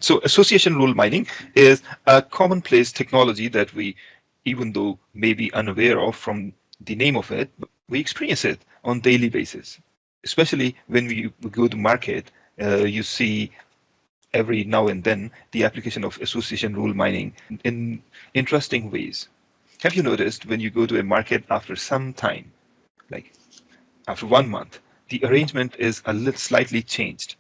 So association rule mining is a commonplace technology that we, even though may be unaware of from the name of it, we experience it on daily basis. Especially when we go to market, you see every now and then the application of association rule mining in interesting ways. Have you noticed when you go to a market after some time, like after 1 month, the arrangement is a little slightly changed?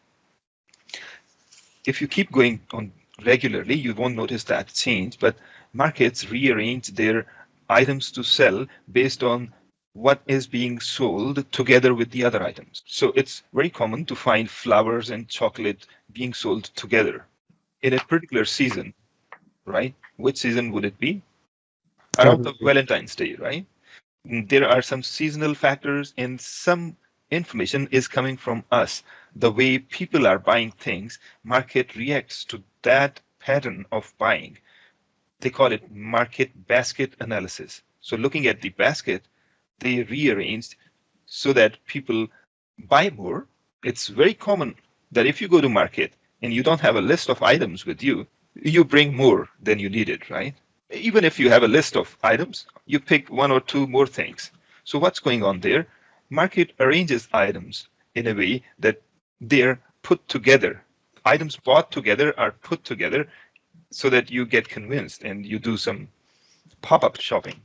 If you keep going on regularly, you won't notice that change, but markets rearrange their items to sell based on what is being sold together with the other items. So it's very common to find flowers and chocolate being sold together in a particular season, right? Which season would it be? Around the Valentine's Day, right? There are some seasonal factors, and some information is coming from us. The way people are buying things, market reacts to that pattern of buying. They call it market basket analysis. So looking at the basket, they rearranged so that people buy more. It's very common that if you go to market and you don't have a list of items with you, you bring more than you needed, right? Even if you have a list of items, you pick one or two more things. So what's going on there? Market arranges items in a way that they're put together. Items bought together are put together so that you get convinced and you do some pop-up shopping.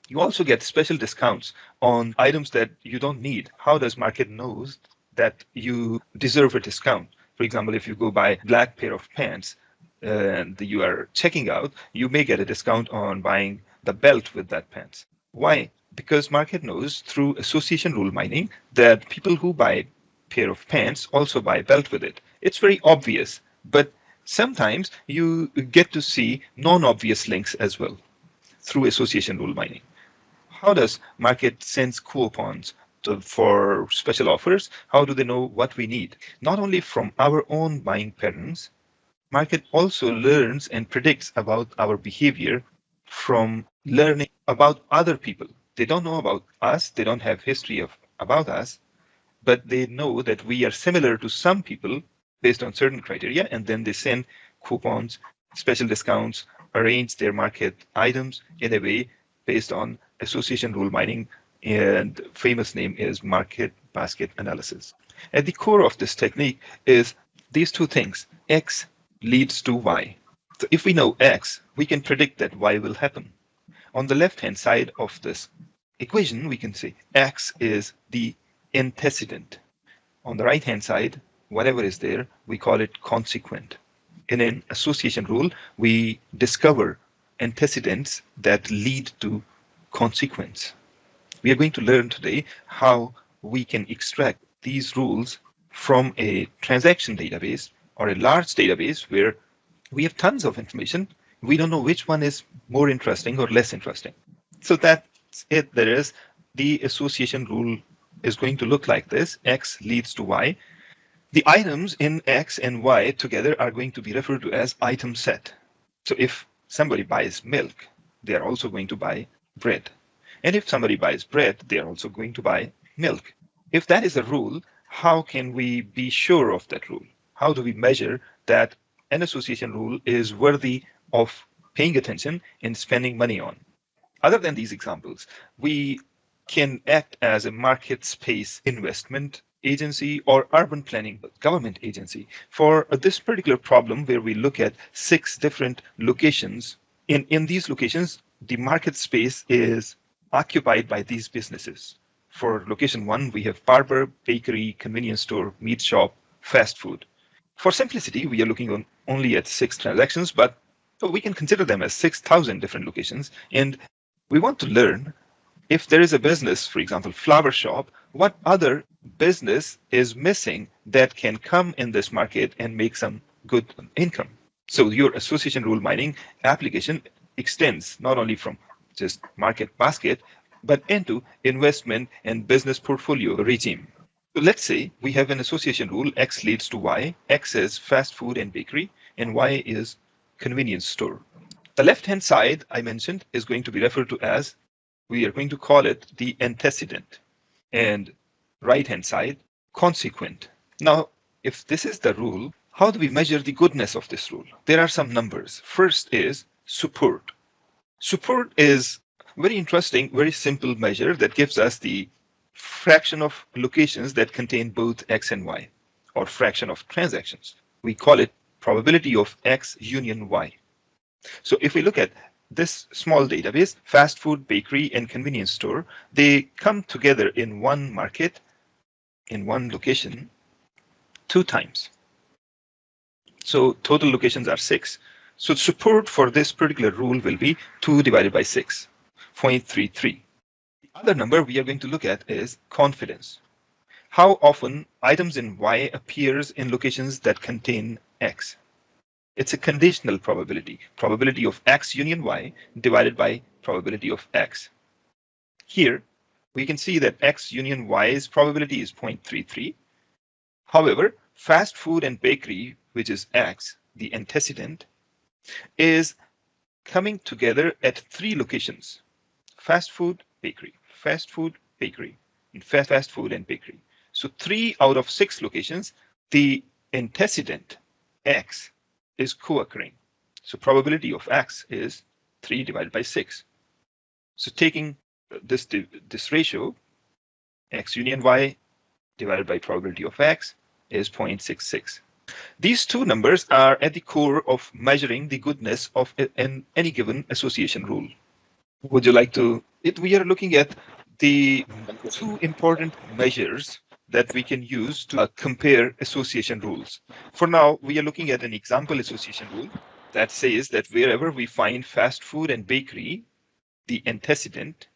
You also get special discounts on items that you don't need. How does market knows that you deserve a discount? For example, if you go buy a black pair of pants and you are checking out, you may get a discount on buying the belt with that pants. Why? Because market knows through association rule mining that people who buy a pair of pants also buy a belt with it. It's very obvious, but sometimes you get to see non-obvious links as well through association rule mining. How does market sends coupons for special offers? How do they know what we need? Not only from our own buying patterns, market also learns and predicts about our behavior from learning about other people. They don't know about us, they don't have history about us, but they know that we are similar to some people based on certain criteria, and then they send coupons, special discounts, arrange their market items in a way based on association rule mining, and famous name is market basket analysis. At the core of this technique is these two things: X leads to Y. So if we know X, we can predict that Y will happen. On the left-hand side of this equation, we can say X is the antecedent. On the right-hand side, whatever is there, we call it consequent. In an association rule, we discover antecedents that lead to consequence. We are going to learn today how we can extract these rules from a transaction database or a large database where we have tons of information. We don't know which one is more interesting or less interesting. So that's it. There is the association rule is going to look like this. X leads to Y. The items in X and Y together are going to be referred to as item set. So if somebody buys milk, they are also going to buy bread. And if somebody buys bread, they are also going to buy milk. If that is a rule, how can we be sure of that rule? How do we measure that an association rule is worthy of paying attention and spending money on? Other than these examples, we can act as a market space investment agency or urban planning government agency for this particular problem, where we look at 6 different locations. In these locations, the market space is occupied by these businesses. For location 1, we have barber, bakery, convenience store, meat shop, fast food. For simplicity, we are looking only at 6 transactions, but we can consider them as 6,000 different locations. And we want to learn if there is a business, for example, flower shop, what other business is missing that can come in this market and make some good income. So your association rule mining application extends not only from just market basket, but into investment and business portfolio regime. So let's say we have an association rule, X leads to Y. X is fast food and bakery, and Y is convenience store. The left-hand side I mentioned is going to be referred to as, we are going to call it the antecedent, and right-hand side, consequent. Now, if this is the rule, How do we measure the goodness of this rule? There are some numbers. First is support. Support is very interesting, very simple measure that gives us the fraction of locations that contain both X and Y, or fraction of transactions. We call it probability of X union Y. So if we look at this small database, fast food, bakery, and convenience store, they come together in one market, in one location, 2 times. So total locations are 6. So support for this particular rule will be 2 divided by 6, 0.33. The other number we are going to look at is confidence. How often items in Y appears in locations that contain X. It's a conditional probability, probability of X union Y divided by probability of X. Here, we can see that X union Y's probability is 0.33. However, fast food and bakery, which is X, the antecedent, is coming together at 3 locations. Fast food, bakery, and fast food and bakery. So 3 out of 6 locations, the antecedent X is co-occurring. So probability of X is 3 divided by 6. So taking this ratio, X union Y divided by probability of X is 0.66. These 2 numbers are at the core of measuring the goodness of any given association rule. Would you like to? We are looking at the 2 important measures that we can use to compare association rules. For now, we are looking at an example association rule that says that wherever we find fast food and bakery, the antecedent,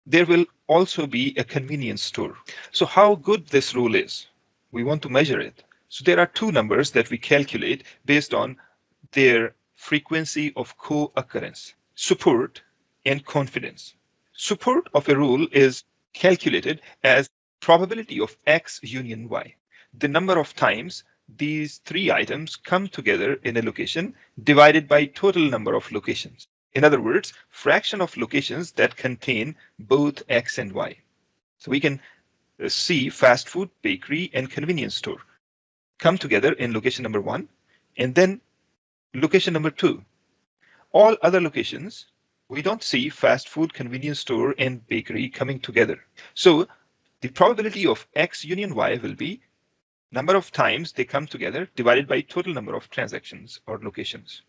there will also be a convenience store. So how good this rule is, we want to measure it. So there are 2 numbers that we calculate based on their frequency of co-occurrence, support and confidence. Support of a rule is calculated as probability of X union Y, the number of times these 3 items come together in a location divided by total number of locations. In other words, fraction of locations that contain both X and Y. So we can see fast food, bakery, and convenience store come together in location number 1, and then location number 2. All other locations, we don't see fast food, convenience store, and bakery coming together. So the probability of X union Y will be number of times they come together divided by total number of transactions or locations,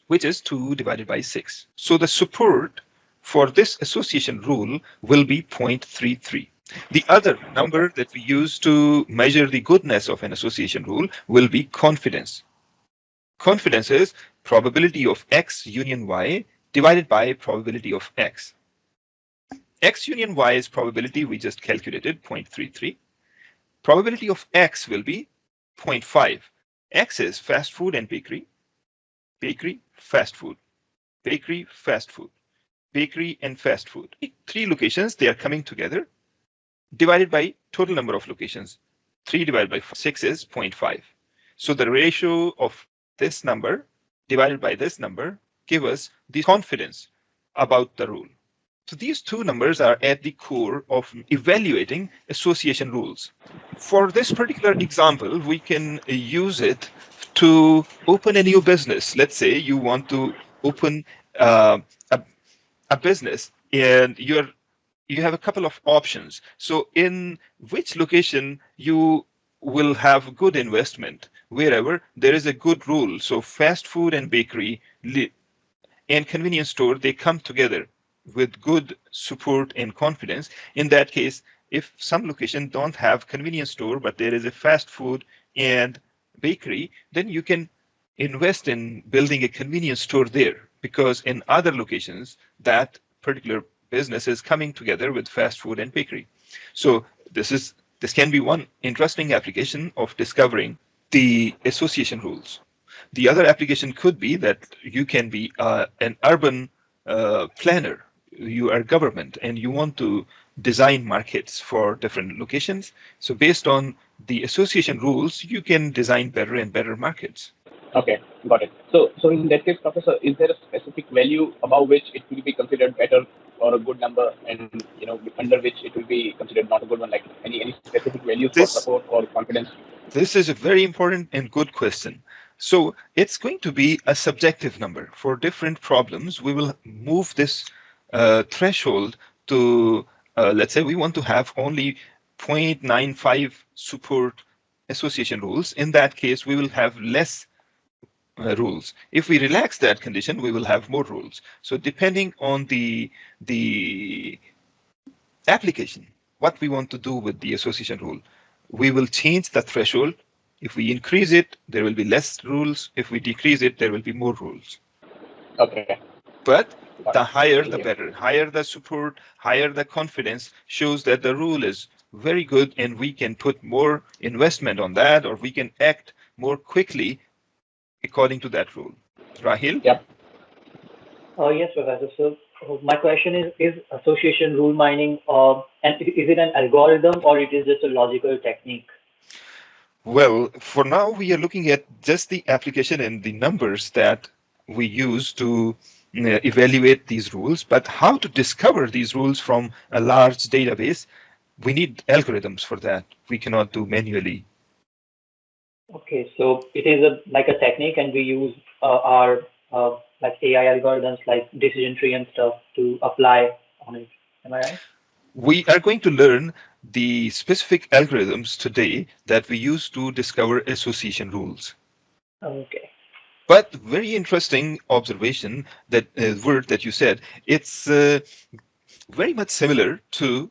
which is 2 divided by 6. So the support for this association rule will be 0.33. The other number that we use to measure the goodness of an association rule will be confidence. Confidence is probability of X union Y divided by probability of X. X union Y is probability we just calculated, 0.33. Probability of X will be 0.5. X is fast food and bakery, bakery, fast food, bakery, fast food, bakery, and fast food. 3 locations, they are coming together, divided by total number of locations. 3 divided by 6 is 0.5. So the ratio of this number divided by this number give us the confidence about the rule. So these 2 numbers are at the core of evaluating association rules. For this particular example, we can use it to open a new business. Let's say you want to open a business and you have a couple of options. So in which location you will have good investment, wherever there is a good rule. So fast food and bakery and convenience store, they come together with good support and confidence. In that case, if some location don't have convenience store, but there is a fast food and bakery, then you can invest in building a convenience store there, because in other locations, that particular business is coming together with fast food and bakery. So this can be one interesting application of discovering the association rules. The other application could be that you can be an urban planner. You are government and you want to design markets for different locations. So based on the association rules, you can design better and better markets. Okay, got it. So in that case, Professor, is there a specific value above which it will be considered better or a good number, and under which it will be considered not a good one? Like any specific values for This support or confidence? this is a very important and good question. So it's going to be a subjective number. For different problems, we will move this threshold to, let's say we want to have only 0.95 support association rules. In that case, we will have less rules. If we relax that condition, we will have more rules. So depending on the application, what we want to do with the association rule, we will change the threshold. If we increase it, there will be less rules. If we decrease it, there will be more rules. Okay. But Got the it. higher Thank the you. better. Higher the support, higher the confidence shows that the rule is very good and we can put more investment on that, or we can act more quickly according to that rule. Rahil? Yep. Yes, Professor. So my question is association rule mining, and is it an algorithm or it is just a logical technique? Well, for now, we are looking at just the application and the numbers that we use to evaluate these rules. But how to discover these rules from a large database, we need algorithms for that. We cannot do manually. Okay, so it is like a technique, and we use our like AI algorithms like decision tree and stuff to apply on it. Am I right? We are going to learn the specific algorithms today that we use to discover association rules. Okay. But very interesting observation, that word that you said, it's very much similar to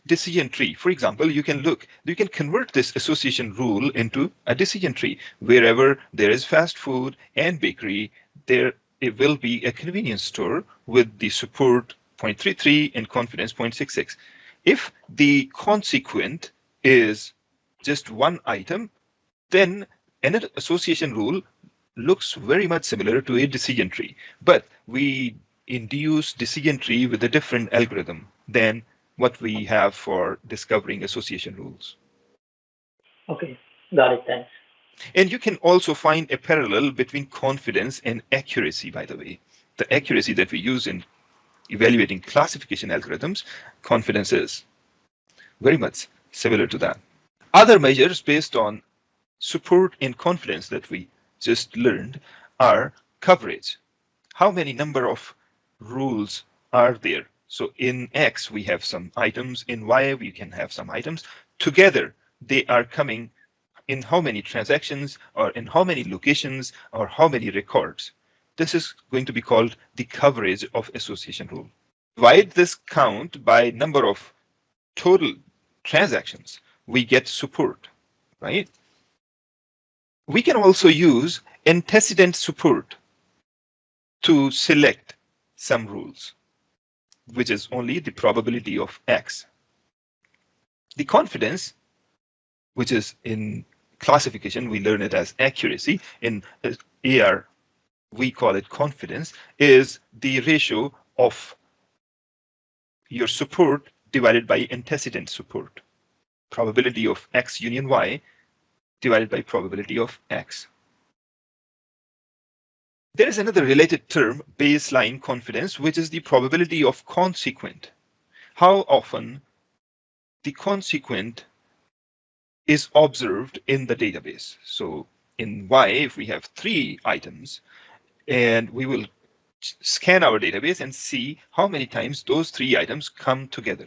decision tree. For example, you can convert this association rule into a decision tree. Wherever there is fast food and bakery, there it will be a convenience store with the support 0.33 and confidence 0.66. If the consequent is just one item, then an association rule looks very much similar to a decision tree. But we induce decision tree with a different algorithm than what we have for discovering association rules. Okay. Got it. Thanks. And you can also find a parallel between confidence and accuracy, by the way. The accuracy that we use in evaluating classification algorithms, confidence is very much similar to that. Other measures based on support and confidence that we just learned are coverage. How many number of rules are there? So in X, we have some items. In Y, we can have some items. Together, they are coming in how many transactions, or in how many locations, or how many records. This is going to be called the coverage of association rule. Divide this count by number of total transactions, we get support, right? We can also use antecedent support to select some rules, which is only the probability of X. The confidence, which is in classification, we learn it as accuracy. In AR, we call it confidence, is the ratio of your support divided by antecedent support. Probability of X union Y divided by probability of X. There is another related term, baseline confidence, which is the probability of consequent. How often the consequent is observed in the database. So in Y, if we have 3 items, and we will scan our database and see how many times those 3 items come together,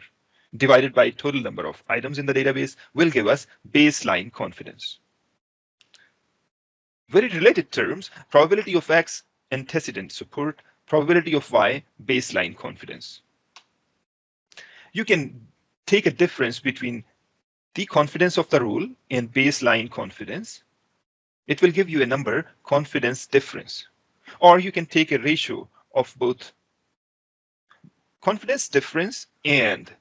divided by total number of items in the database, will give us baseline confidence. Very related terms, probability of X antecedent support, probability of Y baseline confidence. You can take a difference between the confidence of the rule and baseline confidence. It will give you a number, confidence difference. Or you can take a ratio of both confidence difference and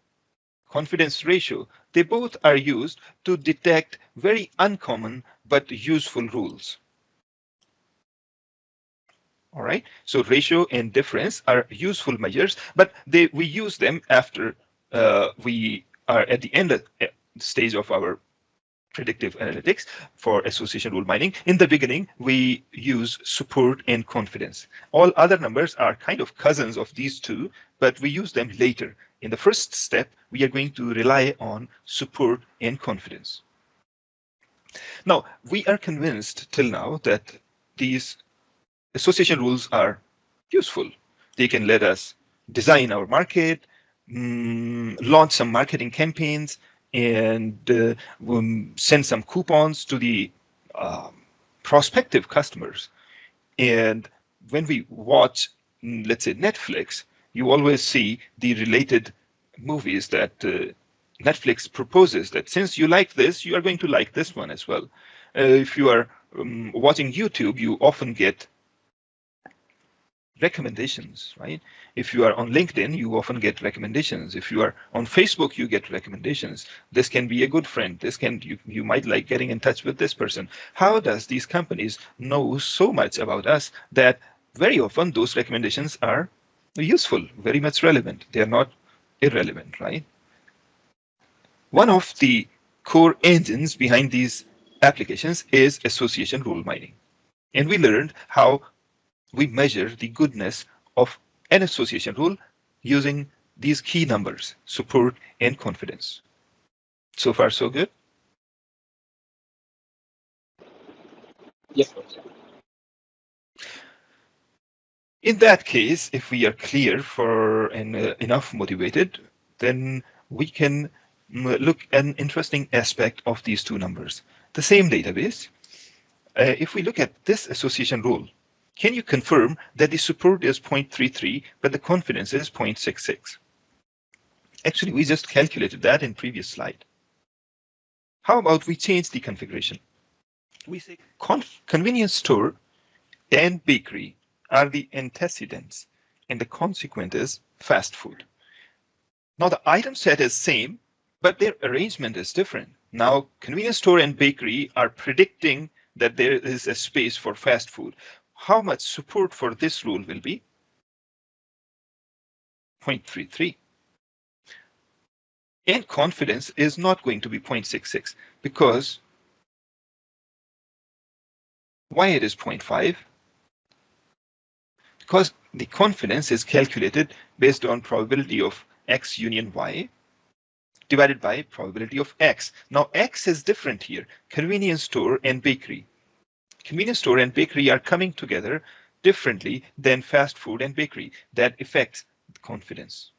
confidence ratio. They both are used to detect very uncommon but useful rules. All right, so ratio and difference are useful measures, but we use them after we are at the end stage of our predictive analytics for association rule mining. In the beginning, we use support and confidence. All other numbers are kind of cousins of these two, but we use them later. In the first step, we are going to rely on support and confidence. Now, we are convinced till now that these association rules are useful. They can let us design our market, launch some marketing campaigns, and send some coupons to the prospective customers. And when we watch, let's say, Netflix, you always see the related movies that Netflix proposes that since you like this, you are going to like this one as well. If you are watching YouTube, you often get recommendations, right? If you are on LinkedIn, you often get recommendations. If you are on Facebook, you get recommendations. This can be a good friend. This can you might like getting in touch with this person. How does these companies know so much about us that very often those recommendations are useful, very much relevant. They are not irrelevant, right? One of the core engines behind these applications is association rule mining. And we learned how we measure the goodness of an association rule using these key numbers, support and confidence. So far, so good? Yes, sir. In that case, if we are clear for and enough motivated, then we can look at an interesting aspect of these two numbers. The same database. If we look at this association rule, can you confirm that the support is 0.33, but the confidence is 0.66? Actually, we just calculated that in previous slide. How about we change the configuration? We say convenience store and bakery are the antecedents, and the consequent is fast food. Now the item set is same, but their arrangement is different. Now convenience store and bakery are predicting that there is a space for fast food. How much support for this rule will be? 0.33. And confidence is not going to be 0.66 because why it is 0.5? Because the confidence is calculated based on probability of X union Y divided by probability of X. Now X is different here, convenience store and bakery. Convenience store and bakery are coming together differently than fast food and bakery. That affects confidence.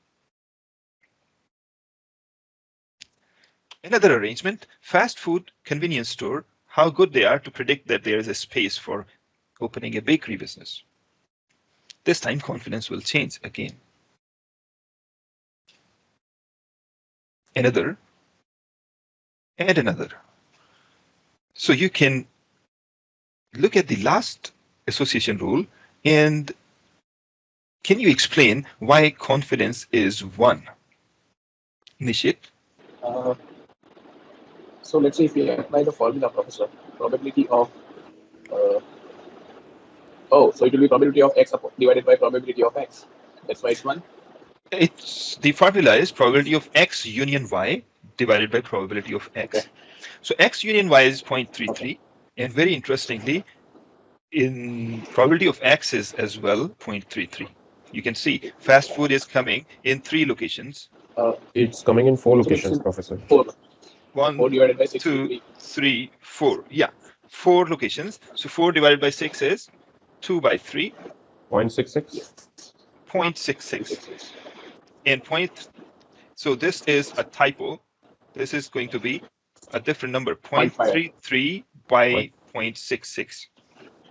Another arrangement, fast food, convenience store, how good they are to predict that there is a space for opening a bakery business. This time confidence will change again. Another and another. So you can look at the last association rule and can you explain why confidence is 1? Nishit? So let's say if we apply the formula, professor, probability of so it will be probability of X divided by probability of X. That's why it's 1. It's the formula is probability of X union Y divided by probability of X. Okay. So X union Y is 0.33. Okay. And very interestingly, in probability of X is as well 0.33. You can see fast food is coming in 3 locations. It's coming in 4 locations, Professor. 4. 1, 4 divided by 6. 2, 3, 4. Yeah, 4 locations. So 4 divided by 6 is 2 by 3. 0.66? 0.66. And so this is a typo. This is going to be a different number, 0.33 by 0.66.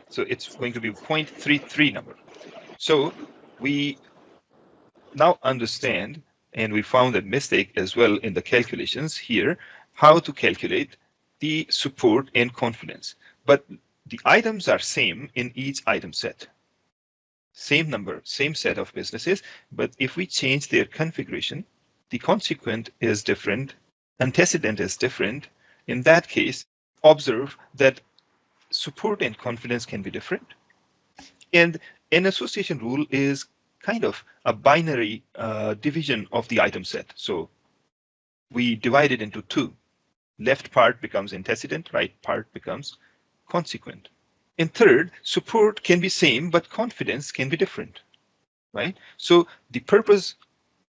So it's going to be 0.33 number. So we now understand, and we found a mistake as well in the calculations here, how to calculate the support and confidence. But the items are same in each item set. Same number, same set of businesses, but if we change their configuration, the consequent is different, antecedent is different. In that case, observe that support and confidence can be different. And an association rule is kind of a binary division of the item set. So we divide it into 2. left part becomes antecedent, right part becomes consequent. And third, support can be same, but confidence can be different, right? So the purpose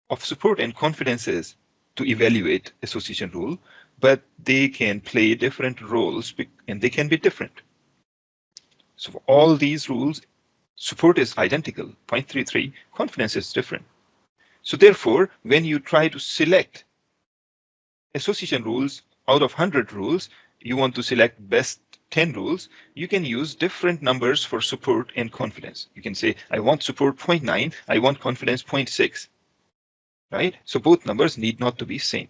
of support and confidence is to evaluate association rule, but they can play different roles and they can be different. So for all these rules, support is identical, 0.33, confidence is different. So therefore, when you try to select association rules out of 100 rules, you want to select best 10 rules, you can use different numbers for support and confidence. You can say, I want support 0.9, I want confidence 0.6, right? So both numbers need not to be same.